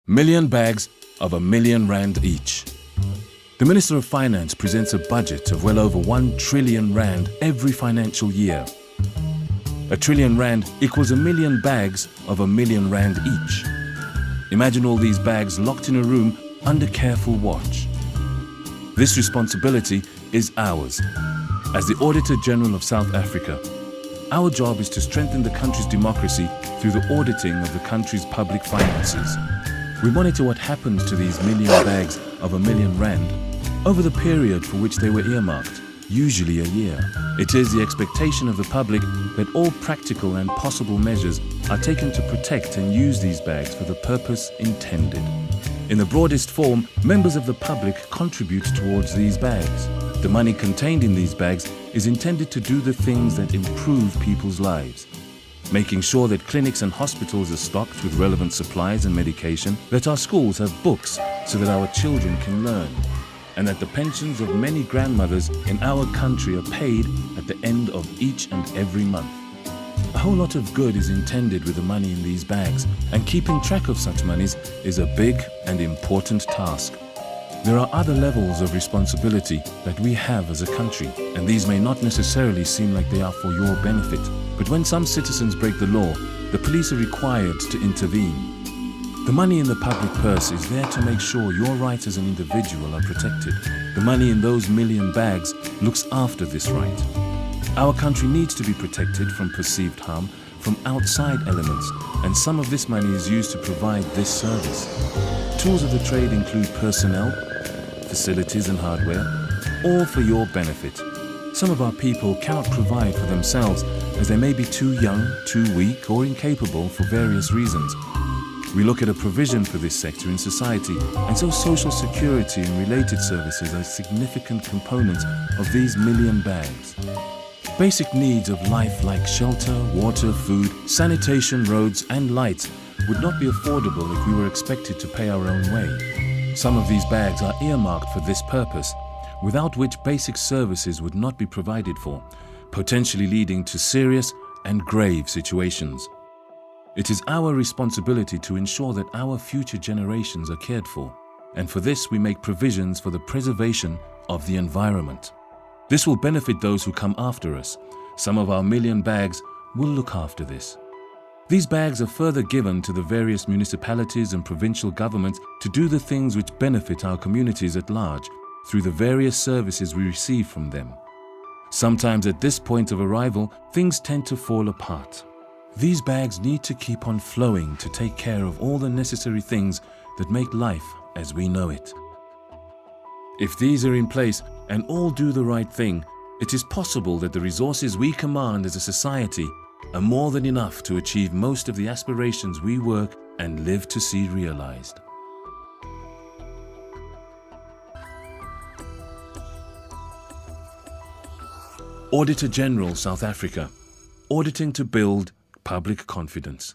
Million bags of R1,000,000 each. The Minister of Finance presents a budget of well over R1 trillion every financial year. R1 trillion equals 1,000,000 bags of R1,000,000 each. Imagine all these bags locked in a room under careful watch. This responsibility is ours. As the Auditor-General of South Africa, our job is to strengthen the country's democracy through the auditing of the country's public finances. We monitor what happens to these million bags of R1,000,000 over the period for which they were earmarked, usually a year. It is the expectation of the public that all practical and possible measures are taken to protect and use these bags for the purpose intended. In the broadest form, members of the public contribute towards these bags. The money contained in these bags is intended to do the things that improve people's lives. Making sure that clinics and hospitals are stocked with relevant supplies and medication, that our schools have books so that our children can learn, and that the pensions of many grandmothers in our country are paid at the end of each and every month. A whole lot of good is intended with the money in these bags, and keeping track of such monies is a big and important task. There are other levels of responsibility that we have as a country, and these may not necessarily seem like they are for your benefit. But when some citizens break the law, the police are required to intervene. The money in the public purse is there to make sure your rights as an individual are protected. The money in those million bags looks after this right. Our country needs to be protected from perceived harm from outside elements, and some of this money is used to provide this service. Tools of the trade include personnel, facilities and hardware, all for your benefit. Some of our people cannot provide for themselves as they may be too young, too weak or incapable for various reasons. We look at a provision for this sector in society, and so social security and related services are significant components of these million bags. Basic needs of life like shelter, water, food, sanitation, roads and lights would not be affordable if we were expected to pay our own way. Some of these bags are earmarked for this purpose, without which basic services would not be provided for, potentially leading to serious and grave situations. It is our responsibility to ensure that our future generations are cared for, and for this we make provisions for the preservation of the environment. This will benefit those who come after us. Some of our million bags will look after this. These bags are further given to the various municipalities and provincial governments to do the things which benefit our communities at large through the various services we receive from them. Sometimes at this point of arrival, things tend to fall apart. These bags need to keep on flowing to take care of all the necessary things that make life as we know it. If these are in place and all do the right thing, it is possible that the resources we command as a society are more than enough to achieve most of the aspirations we work and live to see realized. Auditor-General South Africa, auditing to build public confidence.